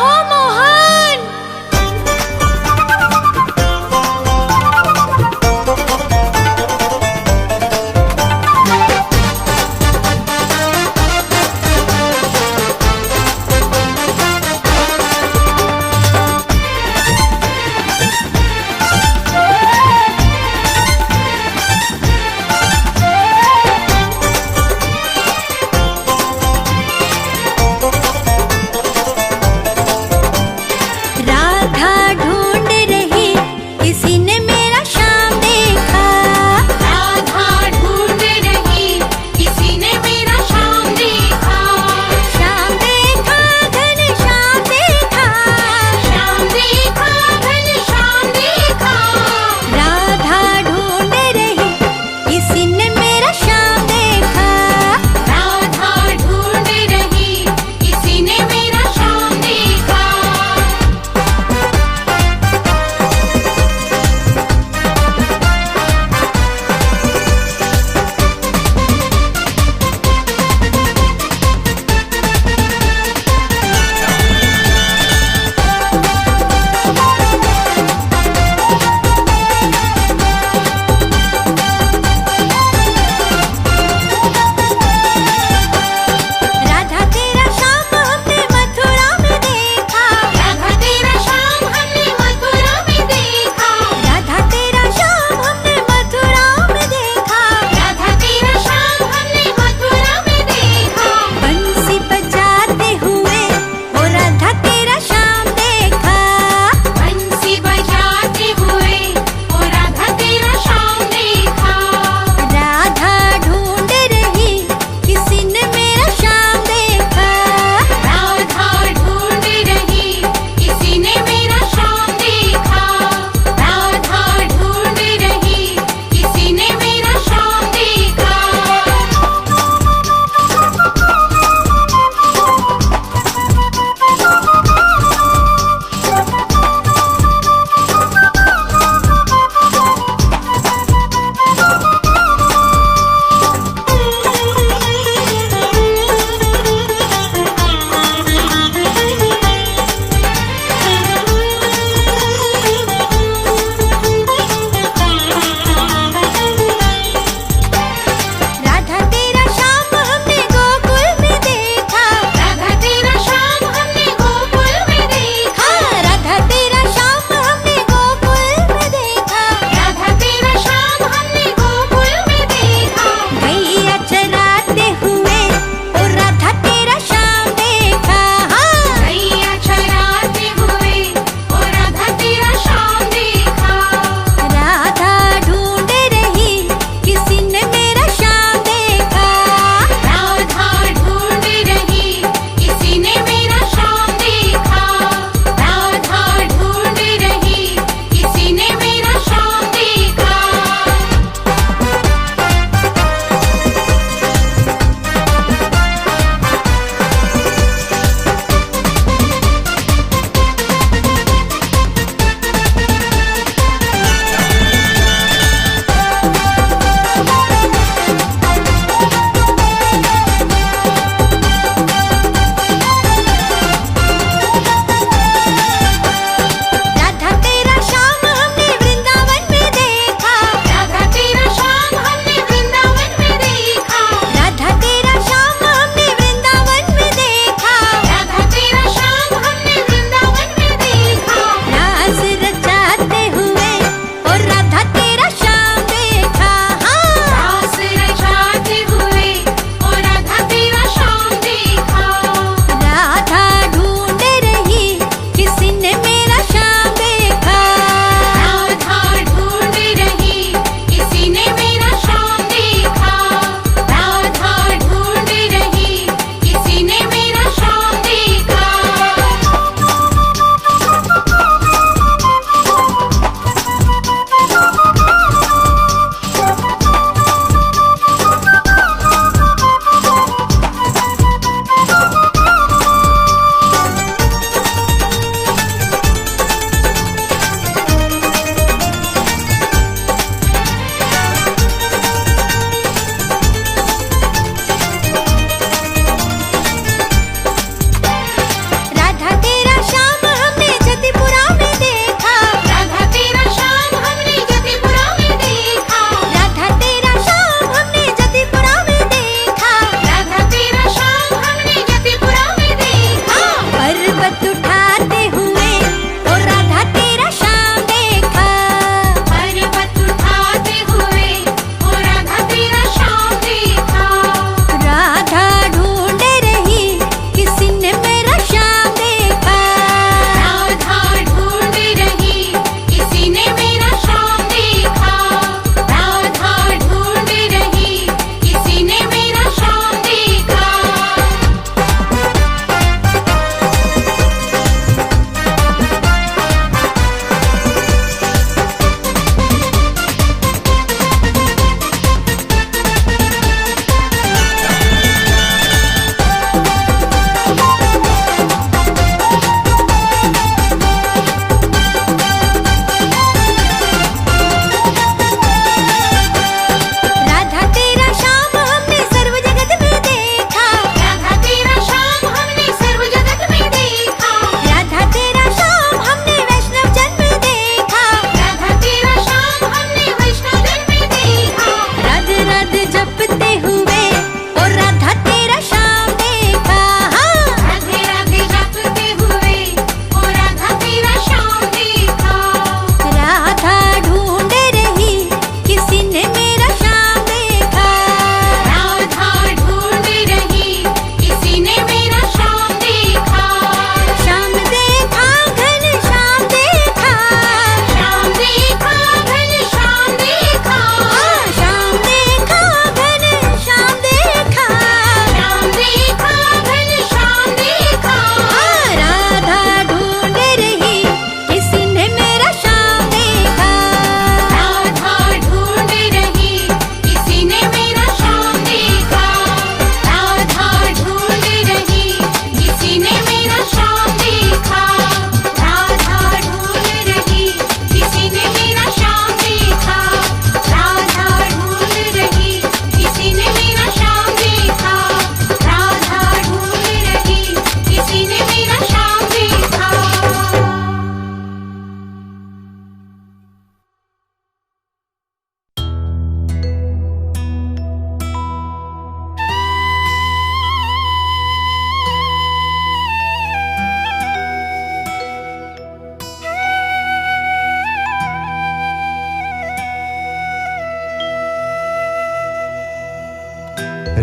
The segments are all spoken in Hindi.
हो मोहन।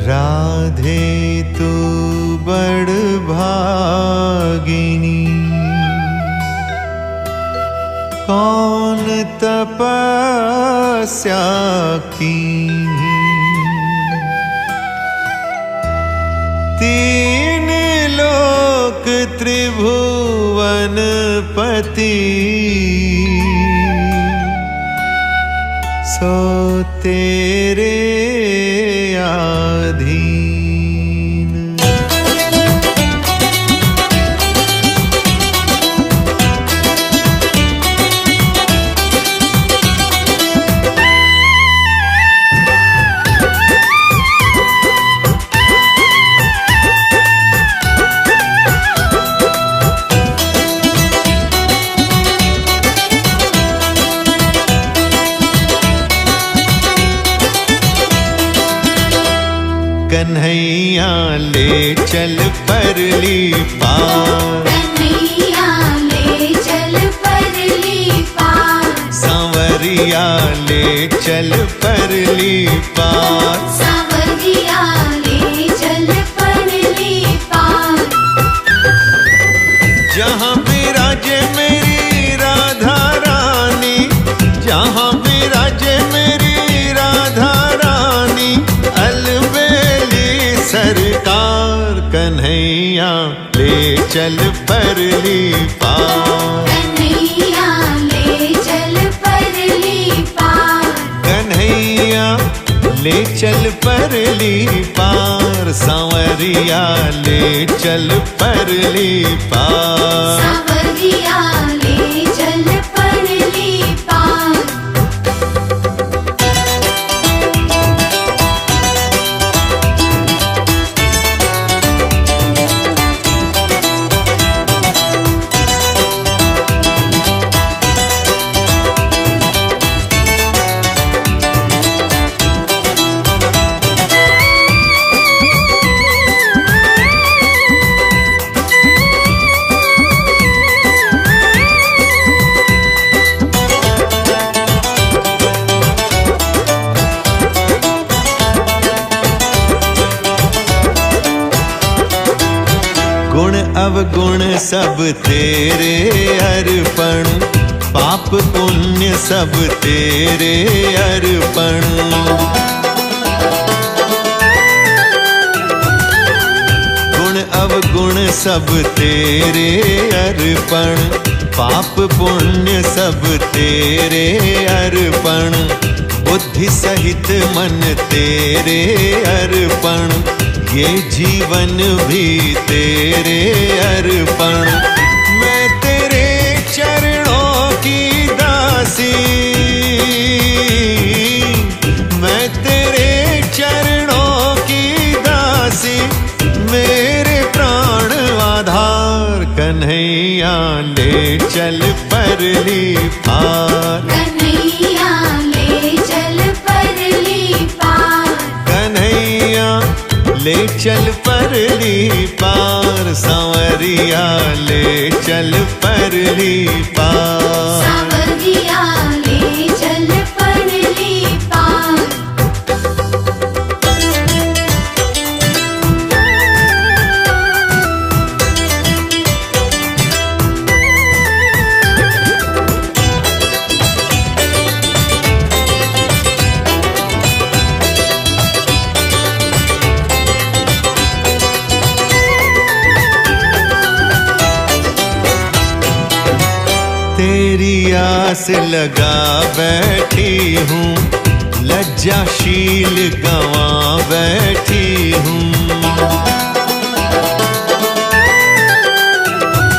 राधे तू बड़ भागिनी, कौन तपस्या कीन्ही। तीन लोक त्रिभुवन पति, सो तेरे आधीन। कन्हैया ले चल परली पार, कन्हैया ले चल परली पार, सांवरिया ले चल परली पार, सांवरिया ले चल परली पार। जहाँ विराजे मेरी राधा रानी, जहाँ विराजे मेरी राधा रानी, अलबेली सरकार। कन्हैया ले चल परली पार, कन्हैया ले चल परली पार, कन्हैया ले चल परली पार, सांवरिया ले चल परली पार, सांवरिया ले चल परली पार। गुण अवगुण सब तेरे अर्पण, पाप पुण्य सब तेरे अर्पण। गुण अवगुण सब तेरे अर्पण, पाप पुण्य सब तेरे अर्पण। बुद्धि सहित मन तेरे अर्पण, ये जीवन भी तेरे अर्पण। मैं तेरे चरणों की दासी, मैं तेरे चरणों की दासी, मेरे प्राण आधार। कन्हैया ले चल परली पार, कन्हैया ले चल परली पार, कन्हैया ले चल परली पार, सांवरिया ले चल परली पार, सांवरिया ले चल परली पार। तेरी आस लगा बैठी हूँ, लज्जाशील गंवा बैठी हूँ।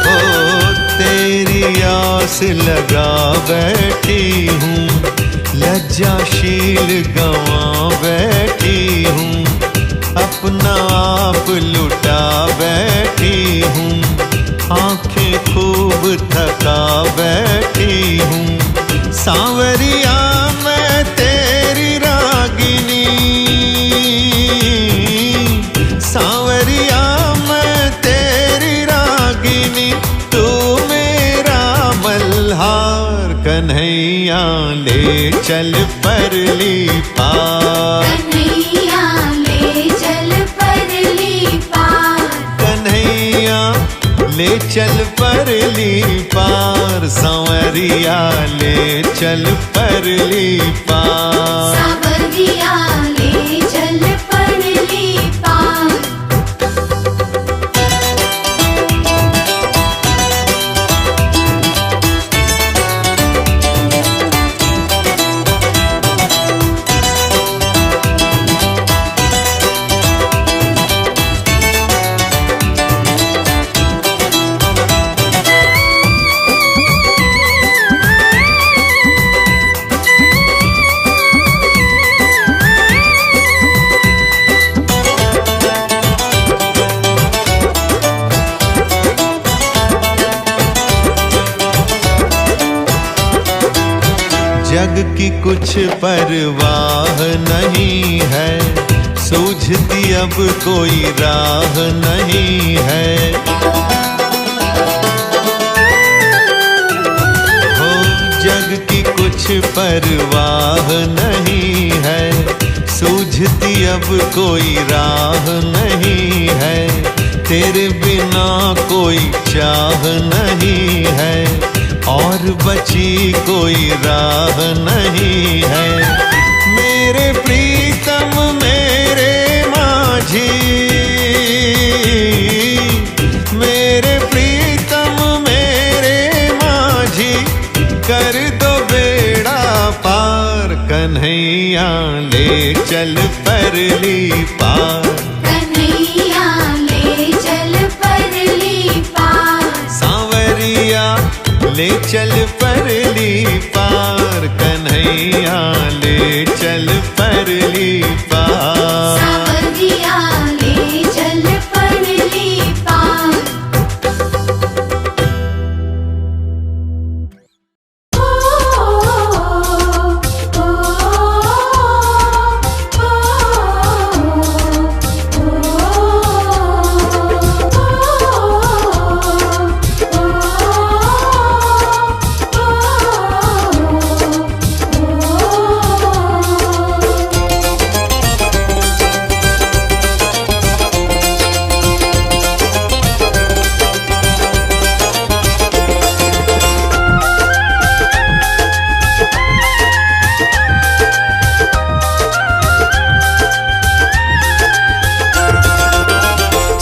ओ तेरी आस लगा बैठी हूँ, लज्जाशील गंवा बैठी हूँ। अपना आप लुटा बैठी हूँ, आंखें खूब थका बैठी हूँ। सांवरिया मैं तेरी रागिनी, सांवरिया मैं तेरी रागिनी, तू मेरा मल्हार। कन्हैया ले चल परली पार, कन्हैया ले चल चल परली पार, सांवरिया ले चल परली पार। सांवरिया ले चल परली पार। जग की कुछ परवाह नहीं है, सूझती अब कोई राह नहीं है। हो जग की कुछ परवाह नहीं है, सूझती अब कोई राह नहीं है। तेरे बिना कोई चाह नहीं है, और बची कोई राह नहीं है। मेरे प्रीतम मेरे माझी, मेरे प्रीतम मेरे माझी, कर दो बेड़ा पार। कन्हैया ले चल परली पार, कन्हैया ले चल परली पार। सांवरिया ले चल परली पार, कन्हैया ले चल परली पार। सांवरिया ले चल परली पार।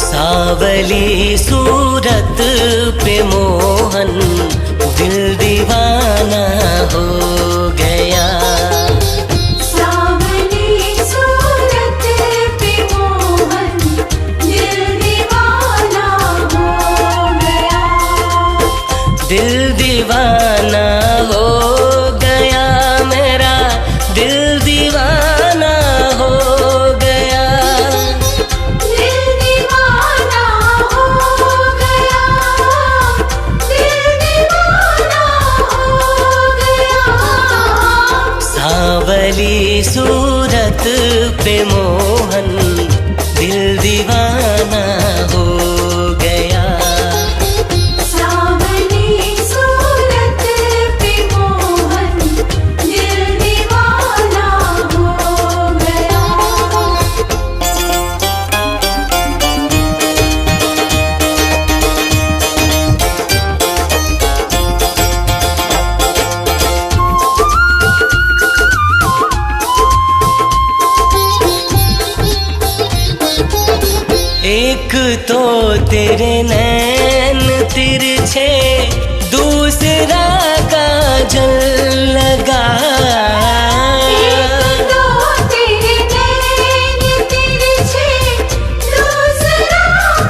सावली सूरत पे मोहन दिल दीवाना हो गया। सावली सूरत पे मोहन दिल दीवाना हो गया। दिल दीवाना हो गया, मेरा दिल दीवाना हो गया। दिल दीवाना हो गया, दिल दीवाना हो गया। सावली सूरत पे मोहन दिल दीवाना हो गया। सावली सूरत पे मोहन दिल दीवाना हो गया। एक तो तेरे नैन तिरछे, दूसरा काजल लगा। एक तो तेरे नैन तिरछे, दूसरा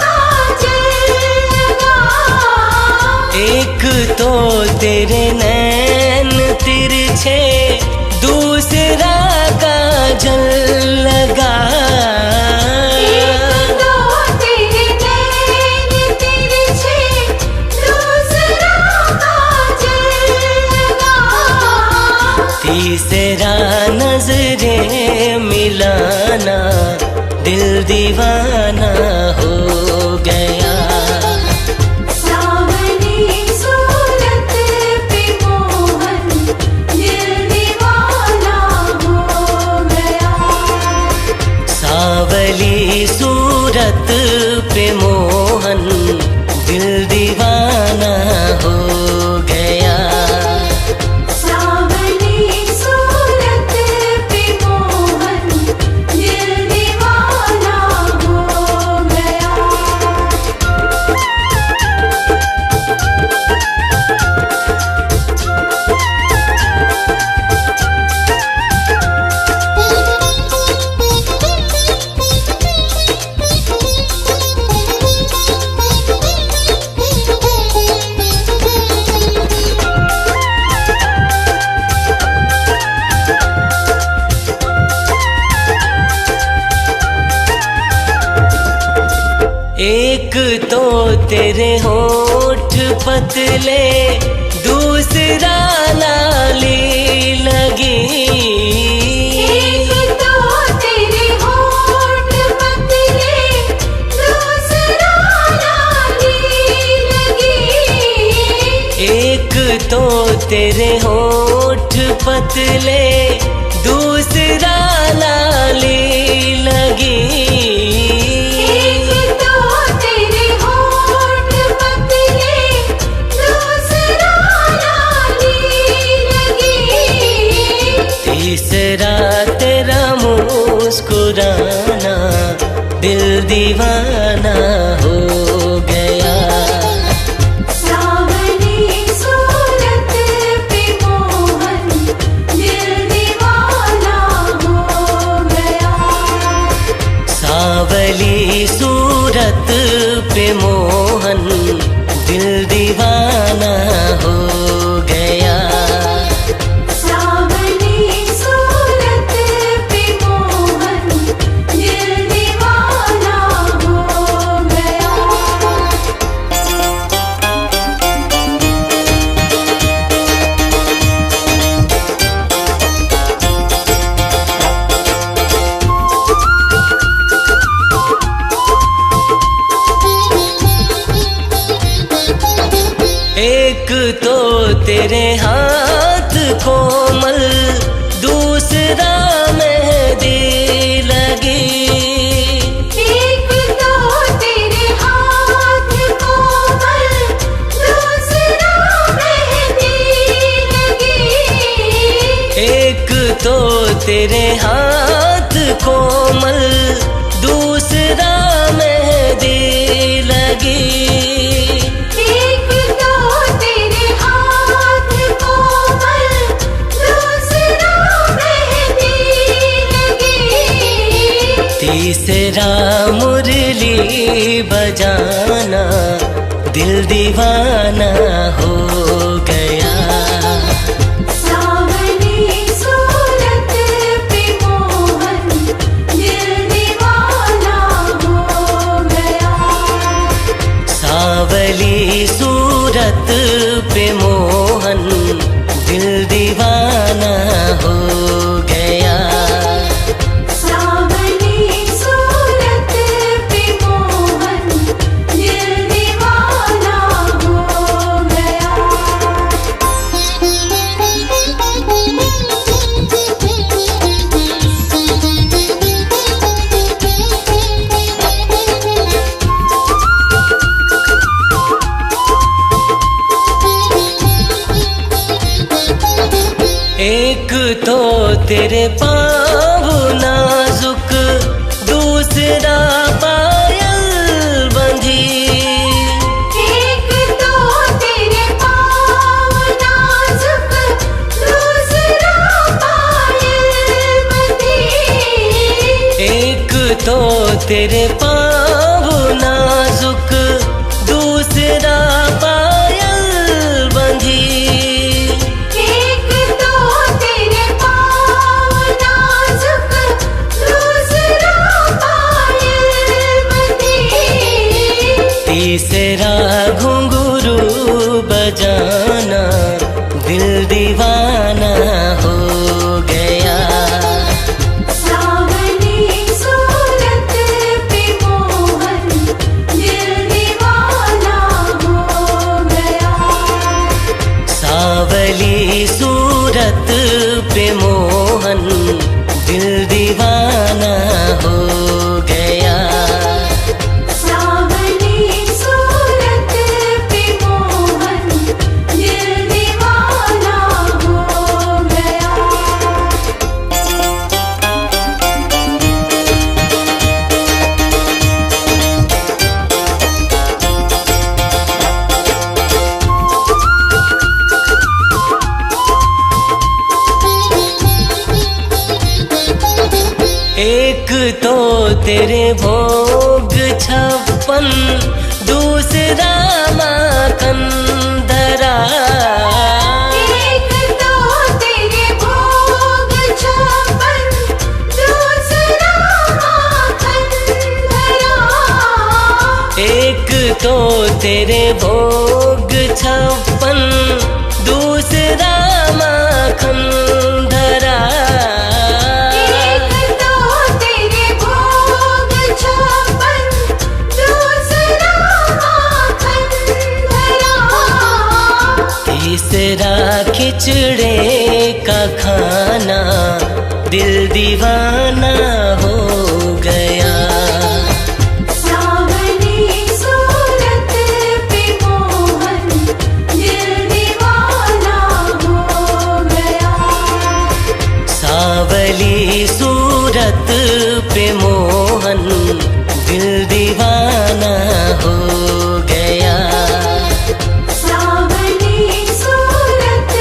काजल लगा। एक तो तेरे नैन तिरछे, दूसरा काजल लगा। एक तो तेरे नैन तिरछे, दूसरा काजल लगा। तीसरा नजरें मिलाना, दिल दीवाना हो गया। सावली सूरत पे मोहन दिल दीवाना हो गया। सावली सूरत पे मोहन दिल दीवाना तेरे होठ पतले, दूसरा लाली लगी। एक तो तेरे होठ पतले, दूसरा लाली लगी। एक तो तेरे होठ पतले, दूसरा लाली लगी। एक तो तेरे होठ पतले, दूसरा लाली लगी। तीसरा तेरा मुस्कुराना, दिल दीवाना हो गया। सावली सूरत पे मोहन, दिल दीवाना हो गया। सावली सूरत पे मोहन, दिल दीवाना हो गया। सावली सूरत पे मोहन, दिल दीवाना हो गया। एक तो तेरे हाथ कोमल, दूसरा मेहंदी लगी। एक तो तेरे हाथ कोमल, दूसरा मेहंदी लगी। एक तो तेरे हाथ कोमल, दूसरा मेहंदी लगी। एक तो तेरे हाथ कोमल, दूसरा मेहंदी लगी। तीसरा मुरली बजाना, दिल दीवाना हो गया। सावली सूरत पे मोहन, दिल दीवाना हो गया। सावली सूरत पे मोहन, दिल दीवाना हो गया। सावली सूरत पे मोहन, दिल दीवाना हो गया। एक तो तेरे पाँव नाजुक, दूसरा पायल बंधी। एक तो तेरे पाँव नाजुक, दूसरा पायल बंधी। एक तो तेरे पाँव नाजुक, दूसरा पायल बंधी। एक तो तेरे पाँव नाजुक, दूसरा पायल बंधी। तीसरा घुंघरू बजाना, दिल दीवाना हो गया। सावली सूरत पे मोहन, दिल दीवाना हो गया। सावली सूरत पे मोहन, दिल दीवाना हो गया। सावली सूरत पे मोहन, दिल दीवाना हो गया। एक तो तेरे भोग 56, दूसरा माखन धरा। एक तो तेरे भोग 56, दूसरा माखन धरा। एक तो तेरे भोग 56 दूसरा माखन धरा। एक तो तेरे भोग 56 दूसरा माखन धरा। तीसरा खिचड़े का खाना दिल दीवाना हो गया। सावली सूरत पे मोहन दिल दीवाना हो गया। सावली सूरत पे मोहन दिल दीवाना हो गया। सावली सूरत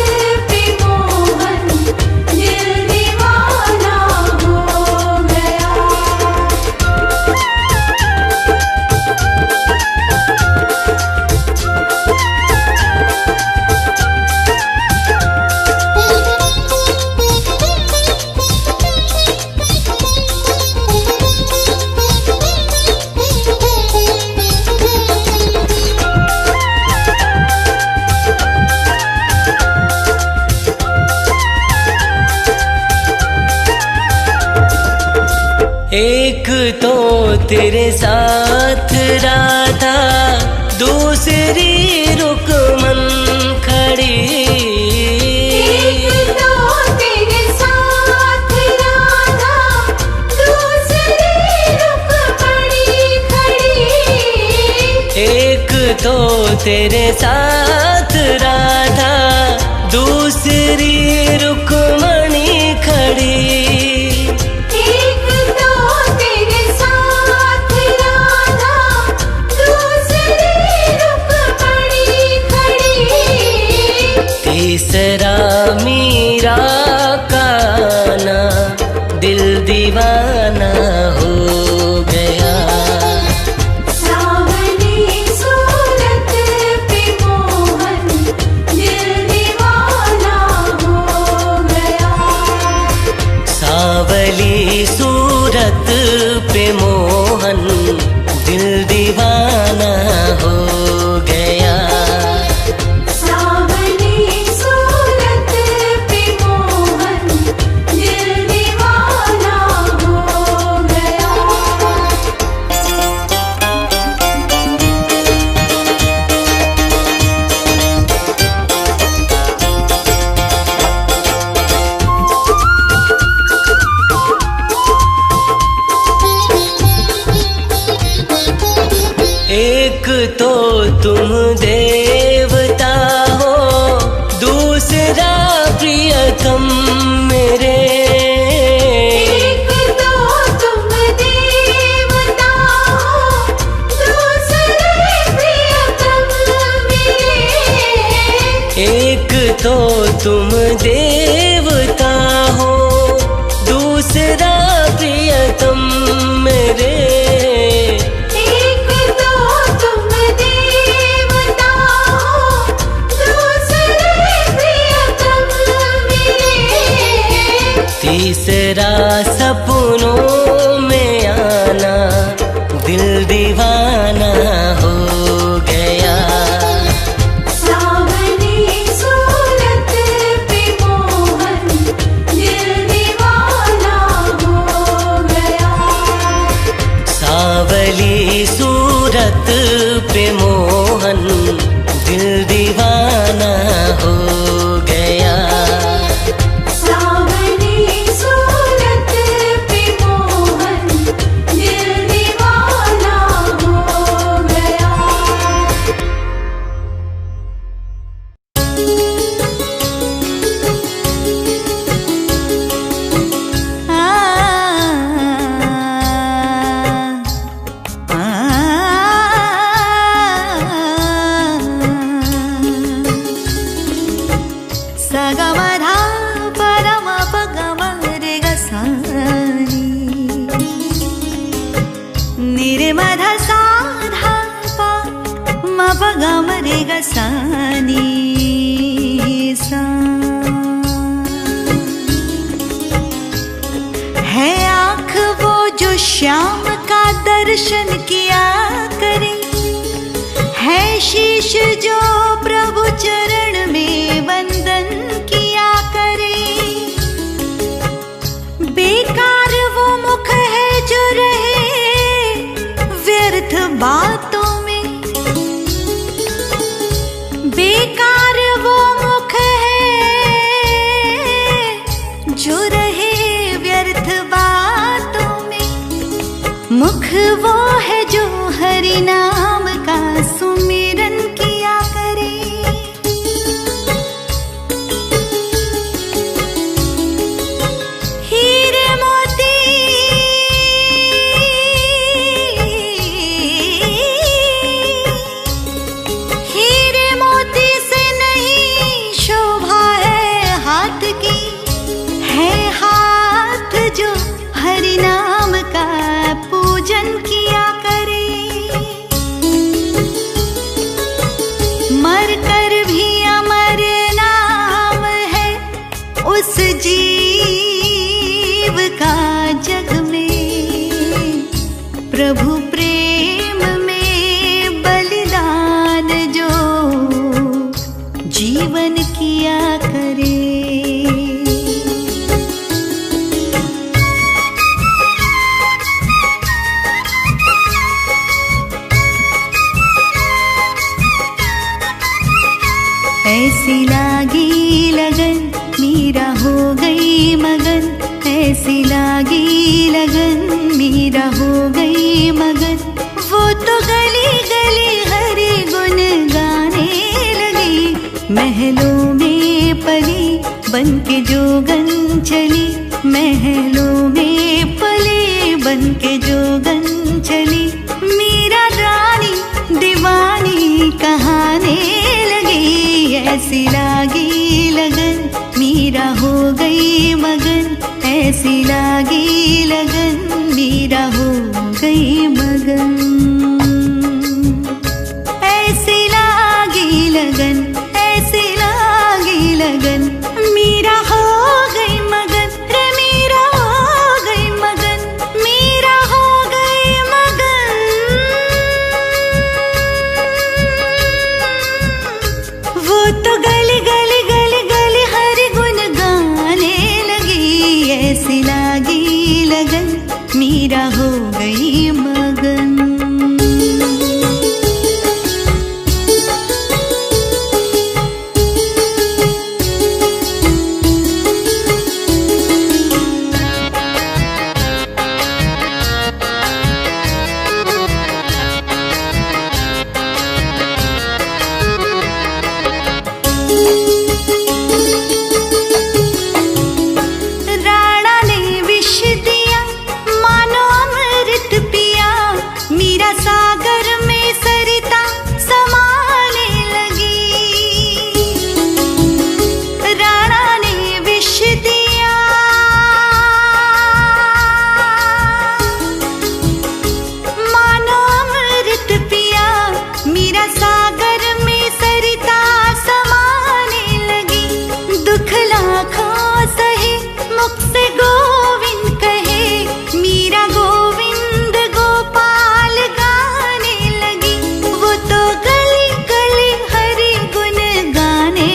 पे मोहन दिल दीवाना हो गया। एक तो तेरे साथ राधा, दूसरी रुकमन खड़ी। एक तो तेरे साथ राधा, दूसरी रुक्मणी खड़ी। एक तो तेरे साथ राधा, दूसरी रुकमणी खड़ी। एक तो तेरे साथ राधा, दूसरी रुक्मणी खड़ी। तीसरा मीरा का आना दिल दीवाना हो गया। सावली सूरत पे मोहन दिल दीवाना हो गया। सावली सूरत पे मोहन दिल दीवाना हो गया। सावली सूरत पे मोहन दिल दीवाना हो गया। एक तो तुम देवता हो, दूसरा प्रियतम मेरे। एक तो तुम देवता हो, दूसरे प्रियतम मेरे। एक तो तुम देवता हो, दूसरा प्रियतम मेरे। एक तो तुम देवता हो, दूसरे प्रियतम मेरे। तीसरा सपनों में आना दिल दीवाना हो गया। सावली सूरत पे मोहन दिल दीवाना हो गया। सावली सूरत पे मोहन दिल दीवाना हो गया। सावली सूरत पे मोहन दिल दीवाना हो गया। सगमधा परम पगम रे गसानी निर्मध साधा पा म पगम रे गसानी सा। है आँख वो जो श्याम का दर्शन किया करे, है शीश जो प्रभु चरण में वंदन किया करे। बेकार वो मुख है जो रहे व्यर्थ बातों में। बेकार वो मुख है जो रहे व्यर्थ बातों में। मुख वो है जो हरि नाम का सुमिरन किया करे। हीरे मोती हीरे मोती से नहीं शोभा है हाथ की। है हाथ जो हरि नाम का पूजन किया करे। मर कर भी अमर नाम है उस जीव का जग में। प्रभु प्रेम में बलिदान जो जीवन किया करे। ऐसी लागी लगन मीरा हो गई मगन। ऐसी लागी लगन मीरा हो गई मगन। वो तो गली गली हरि गुण गाने लगी। महलों में पली बन के जोगन चली। महलों में पली बन के जोगन चली। मीरा रानी दीवानी कहाने लगी। ऐसी लागी लगन मीरा हो गई मगन। ऐसी लागी लगन मीरा हो गई मगन। ऐसी लागी लगन ऐसी लागी लगन मीरा हो गई मगन। रे मीरा हो गई मगन। मीरा हो गई मगन। वो तो गली गली गली गली हरि गुण गाने लगी। ऐसी लागी लगन मीरा हो गई मगन। राणा ने विष दिया मानो अमृत पिया। मीरा सागर में सरिता समाने लगी। राणा ने विष दिया मानो अमृत पिया। मीरा सागर में सरिता समाने लगी। दुख लाखों सहे मुख से गोविंद कहे। मीरा गोविंद गोपाल गाने लगी। वो तो गली गली हरि गुण गाने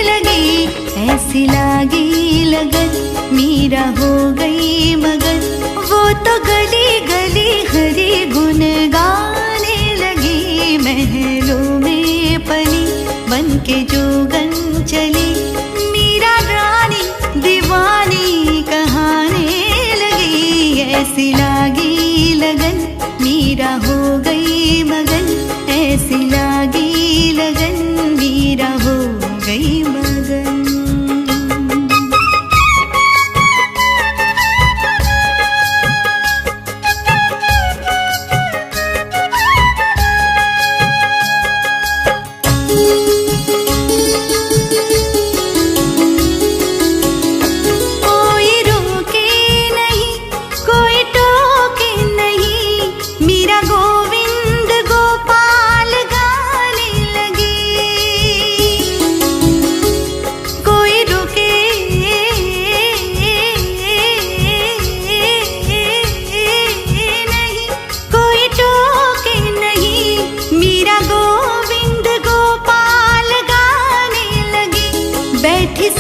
लगी। ऐसी लागी लगन मीरा हो गई मगन। वो तो गली गली हरि गुण गाने लगी। महलों में पली बन के जोगन चली। मीरा रानी दीवानी कहाने लगी। ऐसी लागी लगन मीरा हो गई मगन। ऐसी लागी लगन मीरा हो गई मगन।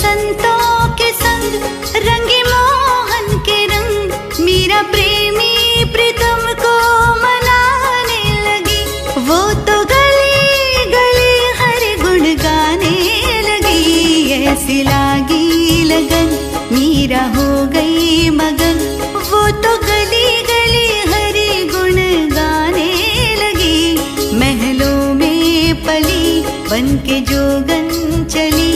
संतों के संग रंगी मोहन के रंग, मीरा प्रेमी प्रीतम को मनाने लगी। वो तो गली गली हर गुण गाने लगी, ऐसी लागी लगन मीरा हो गई मगन। वो तो गली गली हरि गुण गाने लगी, महलों में पली बन के जोगन चली,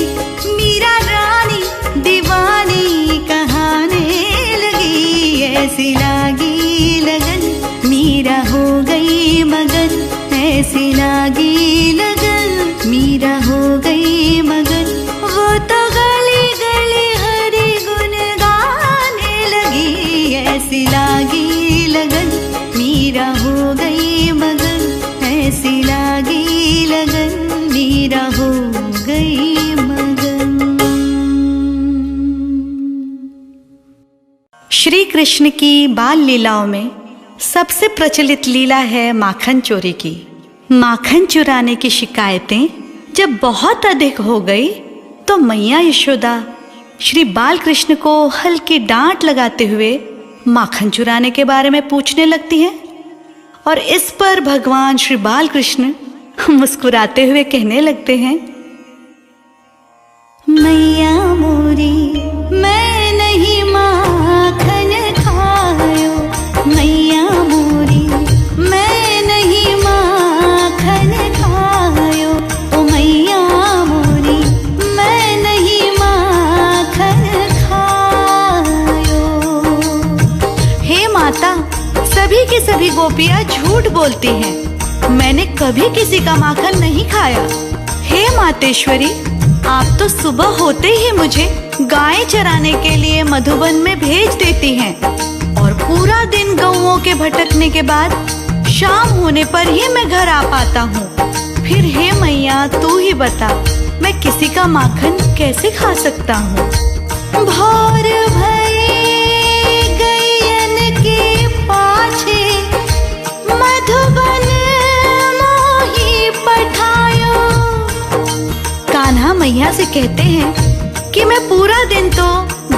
मीरा रानी दीवानी कहाने लगी। ऐसी लागी लगन मीरा हो गई मगन, ऐसी लागी लगन मीरा हो गई मगन। वो तो गली गली हरि गुण गाने लगी, ऐसी लागी लगन मीरा हो गई मगन, ऐसी लागी लगन मीरा हो गई मगन। श्री कृष्ण की बाल लीलाओं में सबसे प्रचलित लीला है माखन चोरी की। माखन चुराने की शिकायतें जब बहुत अधिक हो गई तो मैया यशोदा श्री बाल कृष्ण को हल्की डांट लगाते हुए माखन चुराने के बारे में पूछने लगती हैं, और इस पर भगवान श्री बाल कृष्ण मुस्कुराते हुए कहने लगते हैं, मैया मोरी मैं नहीं माखन खायो, मैया मोरी मैं नहीं माखन खायो, ओ मैया मोरी मैं नहीं माखन खायो। हे माता, सभी की सभी गोपियां झूठ बोलती हैं, मैंने कभी किसी का माखन नहीं खाया। हे मातेश्वरी, आप तो सुबह होते ही मुझे गाय चराने के लिए मधुबन में भेज देती हैं, और पूरा दिन गौओं के भटकने के बाद शाम होने पर ही मैं घर आ पाता हूँ। फिर हे मैया तू ही बता, मैं किसी का माखन कैसे खा सकता हूँ। भोर भई गैयन के पाछे मधुबन मोही पठायो। कान्हा मैया से कहते हैं कि मैं पूरा दिन तो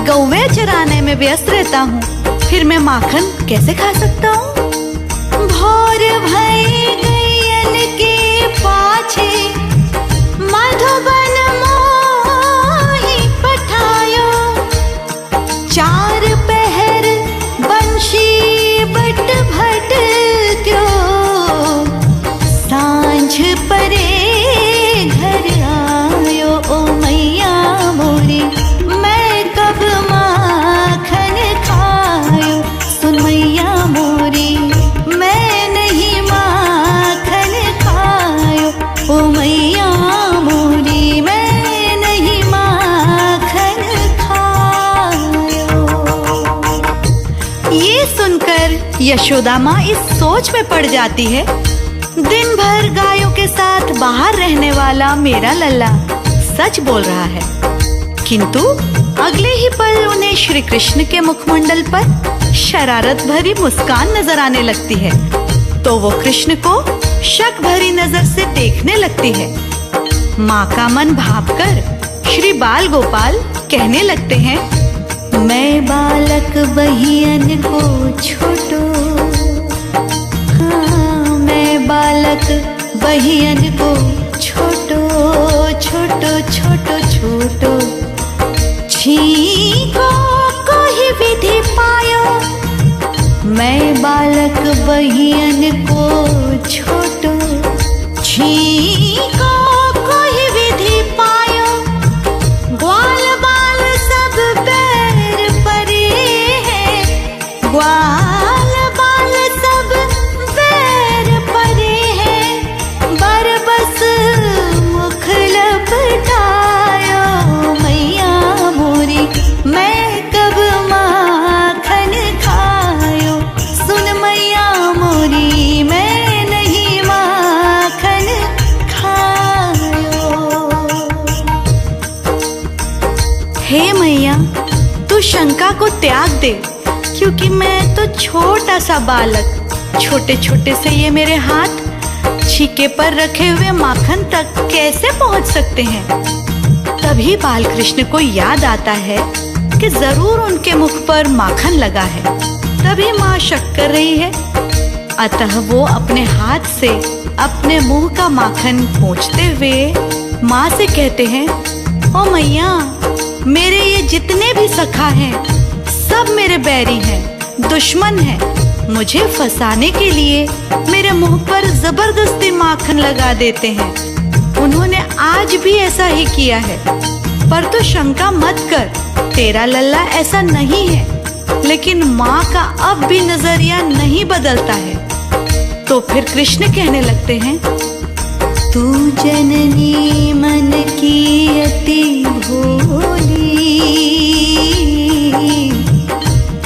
गौवे चराने में व्यस्त रहता हूँ, फिर मैं माखन कैसे खा सकता हूँ। भोर भई गैयन के पाछे मधुबन मोही पठायो, चार पहर बंशी बट भटक्यो, सांझ परे घर आयो। ओ मैया मोरी मैं कब माखन खायो, सुन मैया मोरी मैं नहीं माखन खायो, ओ मैया मोरी मैं नहीं माखन खायो। ये सुनकर यशोदा माँ इस सोच में पड़ जाती है, दिन भर गायों के साथ बाहर रहने वाला मेरा लल्ला सच बोल रहा है, किंतु अगले ही पल उन्हें श्री कृष्ण के मुखमंडल पर शरारत भरी मुस्कान नजर आने लगती है, तो वो कृष्ण को शक भरी नजर से देखने लगती है। माँ का मन भांपकर श्री बाल गोपाल कहने लगते हैं, मैं बालक बहियन को छोटो, हाँ मैं बालक बहियन को छोटो छोटो छोटो छोटो, छीको कोई विधि पायो, मैं बालक बहियन को छोटो, छीको कोई विधि पायो, ग्वाल बाल सब पैर परे हैं, ग्वाल बाल सब पैर परे हैं, बरबस मुख लपटायो, मैया मोरी मैं कब माखन खायो, सुन मैया मोरी मैं नहीं माखन खायो। हे मैया तू शंका को त्याग दे, क्योंकि मैं तो छोटा सा बालक, छोटे छोटे से ये मेरे हाथ छीके पर रखे हुए माखन तक कैसे पहुंच सकते हैं। तभी बालकृष्ण को याद आता है कि जरूर उनके मुख पर माखन लगा है, तभी माँ शक कर रही है। अतः वो अपने हाथ से अपने मुंह का माखन पोंछते हुए माँ से कहते हैं, ओ मैया, मेरे ये जितने भी सखा हैं सब मेरे बैरी हैं, दुश्मन हैं। मुझे फंसाने के लिए मेरे मुंह पर जबरदस्ती माखन लगा देते हैं। उन्होंने आज भी ऐसा ही किया है। पर तू शंका मत कर, तेरा लल्ला ऐसा नहीं है। लेकिन माँ का अब भी नजरिया नहीं बदलता है। तो फिर कृष्ण कहने लगते हैं, तू जननी मन की अति भोली,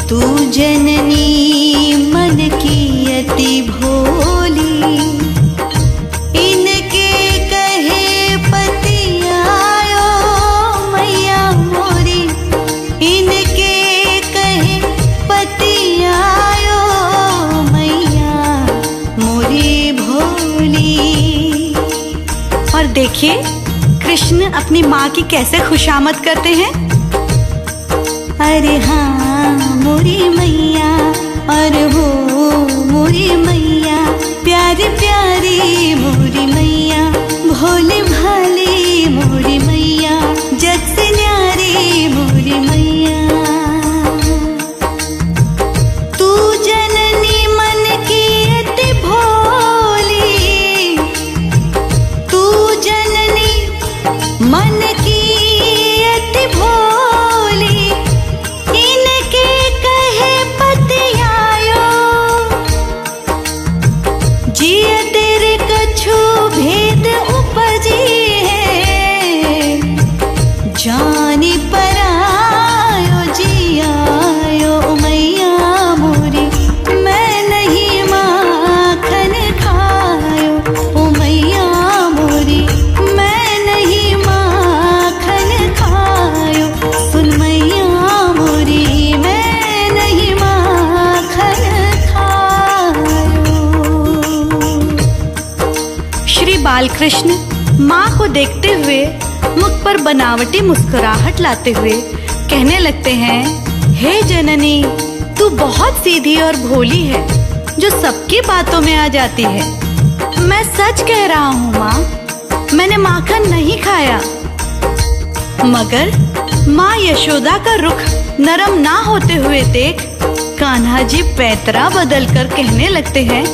तू जननी मन की अति भोली, इनके कहे पति आयो मैया मोरी, इनके कहे पति आयो मैया मोरी भोली। और देखिए कृष्ण अपनी माँ की कैसे खुशामद करते हैं। अरे हाँ मोरी मैया, और वो मोरी मैया, प्यारी प्यारी मोरी मैया, भोली भाली मोरी मैया, जग से न्यारी मोरी मैया। तू जननी मन की अति भोली, तू जननी मन की अति भोली, इनके कहे पति आयो, जिया तेरे कछु भेद उपजी है, जानी परायो जियायो मैया मोरी, मैं नहीं माखन खायो, ओ मैया मोरी, मैं नहीं माखन खायो, सुन मैया मोरी, मैं नहीं माखन खायो। श्री बालकृष्ण माँ को देखते हुए मुख पर बनावटी मुस्कुराहट लाते हुए कहने लगते हैं, हे जननी, तू बहुत सीधी और भोली है, जो सबकी बातों में आ जाती है। मैं सच कह रहा हूँ माँ, मैंने माखन नहीं खाया। मगर माँ यशोदा का रुख नरम ना होते हुए देख कान्हा जी पैतरा बदल कर कहने लगते हैं,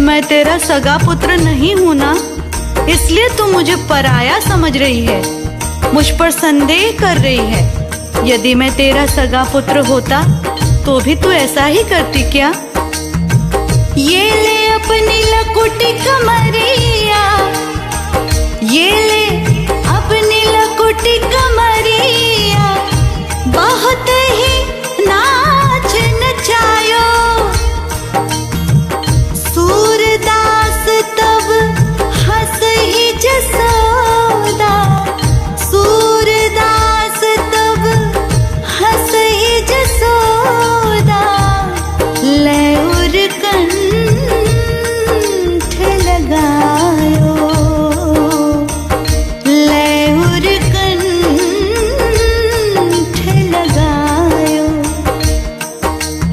मैं तेरा सगा पुत्र नहीं हूँ ना, इसलिए तू मुझे पराया समझ रही है, मुझ पर संदेह कर रही है। यदि मैं तेरा सगा पुत्र होता तो भी तू ऐसा ही करती क्या? ये ले अपनी लकुटी कमरिया, ये ले अपनी लकुटी कमरिया, बहुत ही नाच नचायो। सूरदास तब हंस ही जसोदा, सूरदास तब हंस ही जसोदा, ले उर कंठ लगायो, ले उर कंठ लगायो।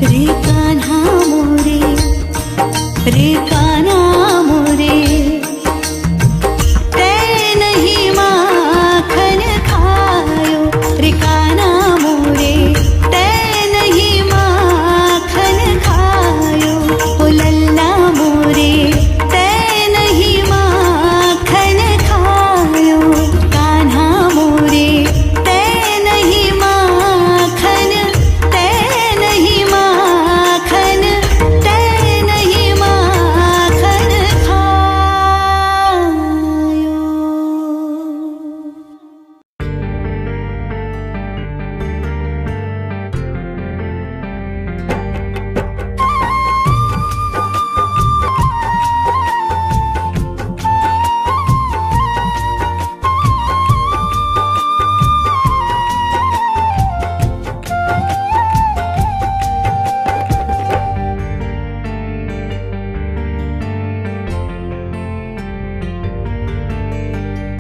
रे कान्हा मोरे, रे कान्हा मोरे, ते नहीं माखन खायो, रे कान्हा मोरे, ते नहीं माखन खायो, ओ लल्ला मोरे, ते नहीं माखन खायो, कान्हा मोरे, ते नहीं माखन, ते नहीं माखन, ते नहीं माखन खायो।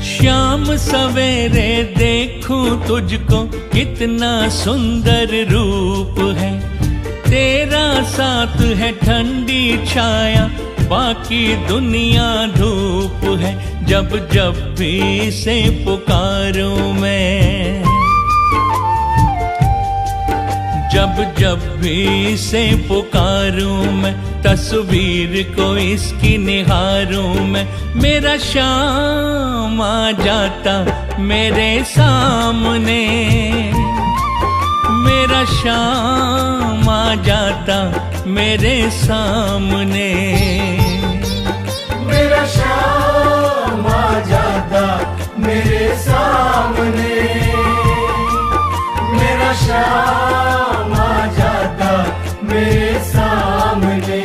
श्याम सवेरे दे देखूं तुझको कितना सुंदर रूप है, तेरा साथ है ठंडी छाया, बाकी दुनिया धूप है। जब जब भी से पुकारूं मैं, जब जब भी से पुकारूं मैं, तस्वीर को इसकी निहारूं मैं। मेरा शाम आ जाता मेरे सामने, मेरा शाम आ जाता मेरे सामने, मेरा शाम आ जाता मेरे सामने, मेरा शाम आ जाता मेरे सामने।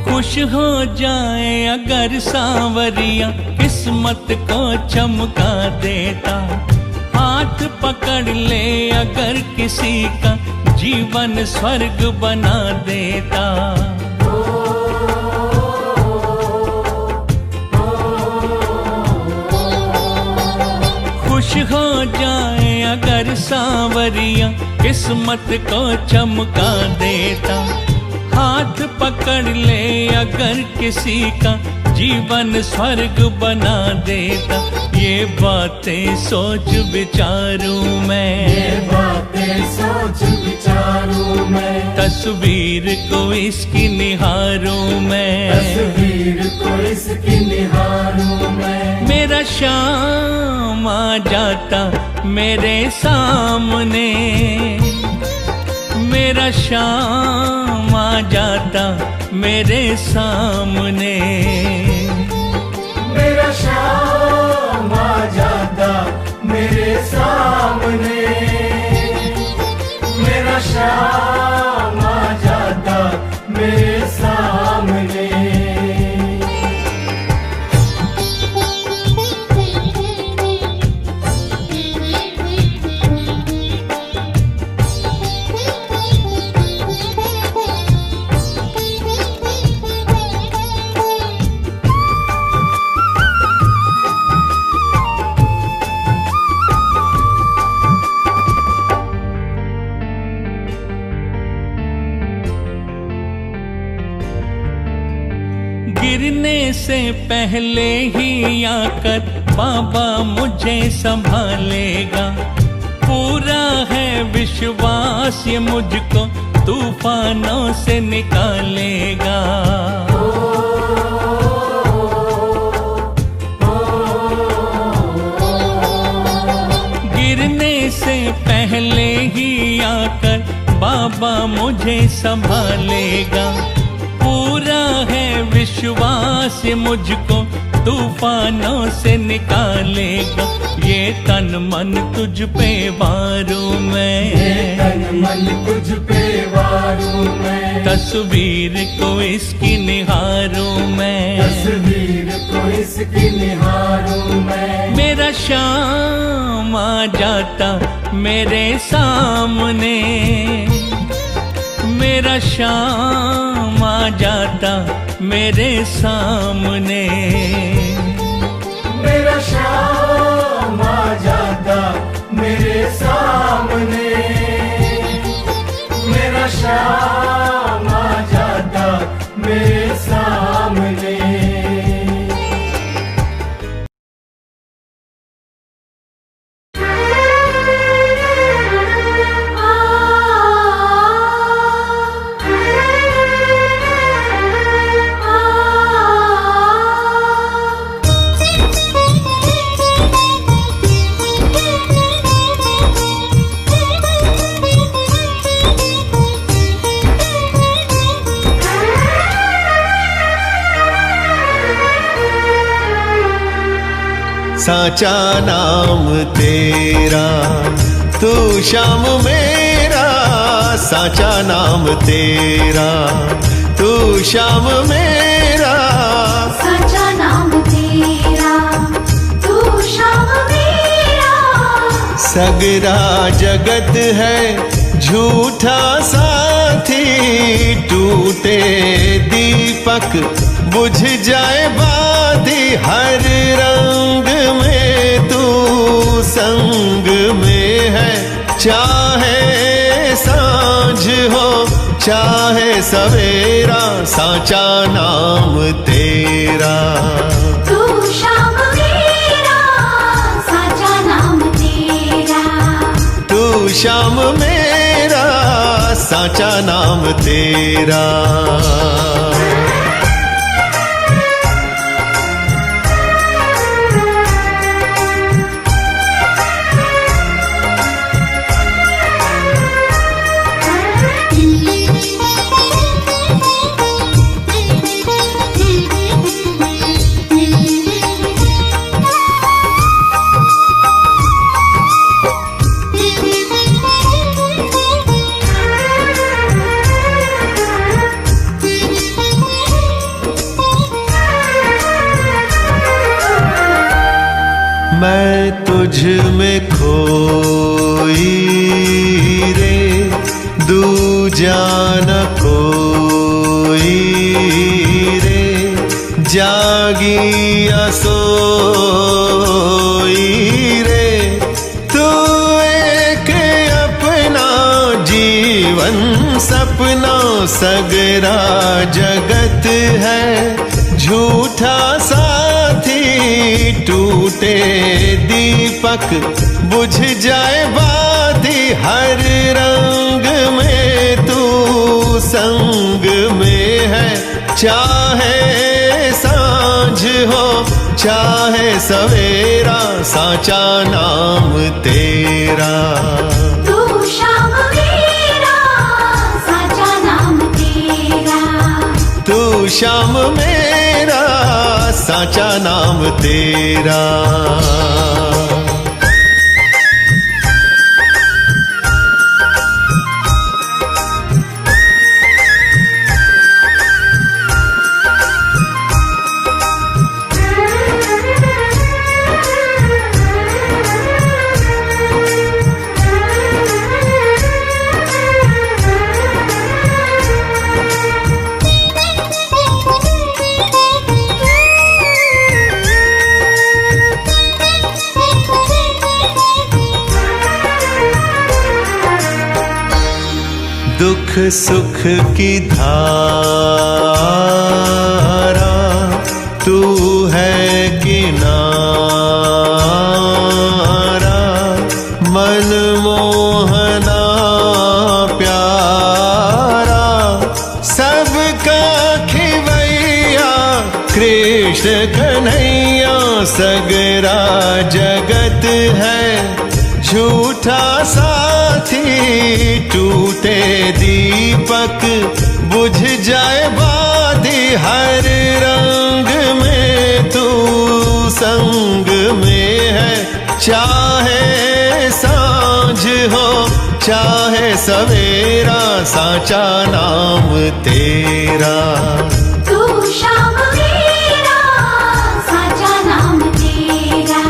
खुश हो जाए अगर सांवरिया किस्मत को चमका देता, हाथ पकड़ ले अगर किसी का जीवन स्वर्ग बना देता। खुश हो जाए अगर सांवरिया किस्मत को चमका देता, हाथ पकड़ ले अगर किसी का जीवन स्वर्ग बना देता। ये बातें सोच विचारूं मैं, ये बातें सोच विचारूं मैं, तस्वीर को इसकी निहारूं मैं, तस्वीर को इसकी निहारूं मैं। मेरा शाम आ जाता मेरे सामने, मेरा शाम आ जाता मेरे सामने, मेरा शाम आ जाता मेरे सामने, मेरा शाम आ जाता मेरे सामने। गिरने से पहले ही आकर बाबा मुझे संभालेगा, पूरा है विश्वास ये मुझको तूफानों से निकालेगा। गिरने से पहले ही आकर बाबा मुझे संभालेगा, पूरा है विश्वास मुझको तूफानों से निकालेगा। ये तन मन तुझ पे वारूं मैं, ये तन मन तुझ पे वारूं मैं, तस्वीर को इसकी निहारूं मैं, तस्वीर को इसकी निहारूं मैं। मेरा शाम आ जाता मेरे सामने, मेरा शाम आ जाता मेरे सामने, मेरा शाम आ जाता मेरे सामने, मेरा शाम आ जाता मेरे सामने। साचा नाम तेरा, तू श्याम मेरा साचा नाम तेरा, तू श्याम मेरा साचा नाम तेरा, तू श्याम मेरा। सगरा जगत है झूठा साथी, टूटे दीपक बुझ जाए बाती, हर रंग में तू संग में है, चाहे सांझ हो चाहे सवेरा, साचा नाम तेरा, तू श्याम मेरा साचा नाम तेरा, तू श्याम मेरा साचा नाम तेरा। मैं तुझ में खोई रे, दूजा न कोई रे, जागी या सोई रे, तू एक अपना जीवन सपना, सगरा जगत है झूठा साथी, टूटे दीपक बुझ जाए बाती, हर रंग में तू संग में है, चाहे सांझ हो चाहे सवेरा, साचा नाम तेरा, तू श्याम मेरा साचा नाम तेरा, तू श्याम मेरा साचा नाम तेरा। दुख सुख की धारा तू है किनारा, मन मोहना प्यारा, सबका खिवैया कृष्ण कन्हैया, सगरा जगत है झूठा साथी, टूटे दीपक बुझ जाए बाती, हर रंग में तू संग में है, चाहे सांझ हो चाहे सवेरा, साचा नाम तेरा, तू श्याम मेरा साचा नाम तेरा,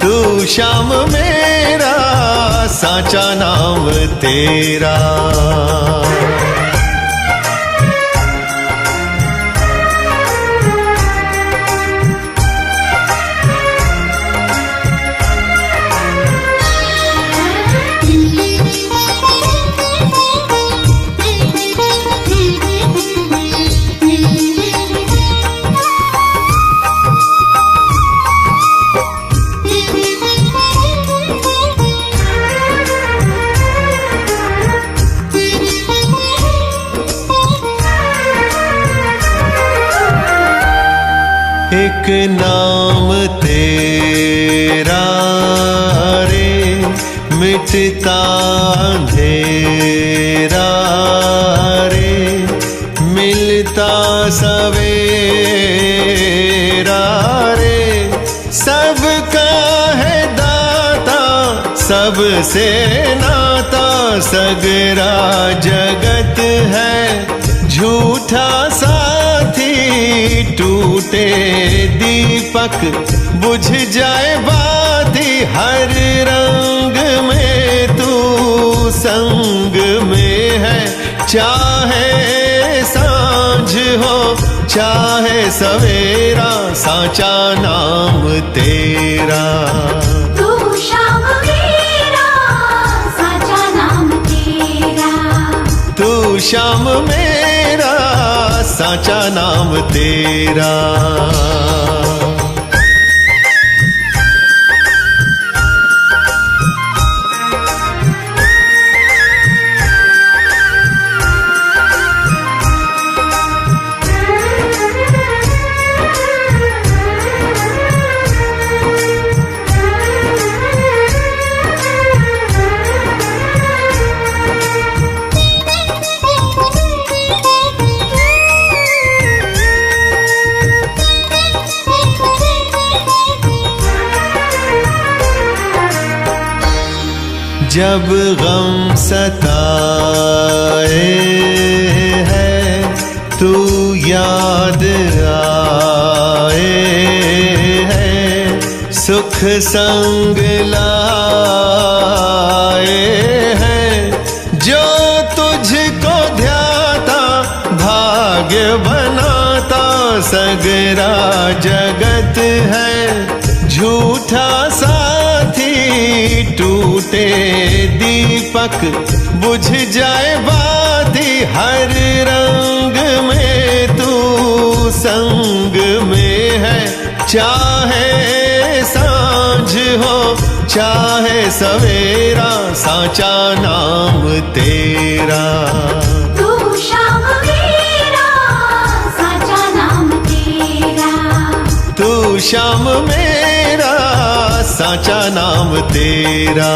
तू श्याम मेरा साचा नाम तेरा। एक नाम तेरा रे मिटता अंधेरा रे, मिलता सवेरा रे, सबका सबसे नाता सगरा जगत है, झूठा साथी टूटे दीपक बुझ जाए बाती, हर रंग में तू संग में है, चाहे सांझ हो चाहे सवेरा, साचा नाम तेरा। तू श्याम मेरा साचा नाम तेरा, तू श्याम मेरा साचा नाम तेरा। जब गम सताए है तू याद आए है, सुख संग लाए है, जो तुझको ध्याता भाग्य बनाता, सगरा जगत है झूठा साथी टूटे दीपक बुझ जाए बाती, हर रंग में तू संग में है, चाहे सांझ हो चाहे सवेरा, साचा नाम तेरा। तू श्याम मेरा साचा नाम तेरा, तू श्याम मेरा साचा नाम तेरा।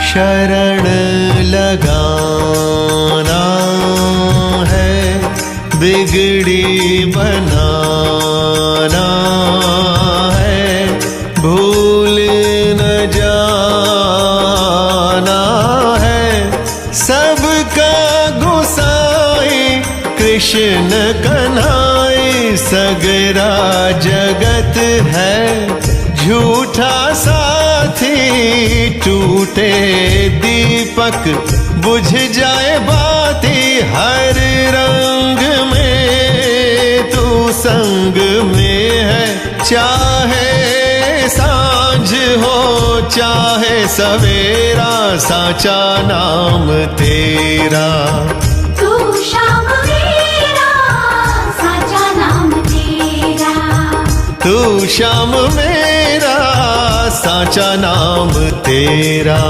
शरण लगाना है बिगड़ी बनाना है, भूल न जाना है, सबका गोसाई कृष्ण कन्हाई, सगरा जगत है झूठा साथी टूटे दीपक बुझ जाए बाती, हर रंग में तू संग में है, चाहे सांझ हो चाहे सवेरा, साचा नाम तेरा। तू श्याम मेरा साचा नाम तेरा, तू श्याम मेरा साचा नाम तेरा।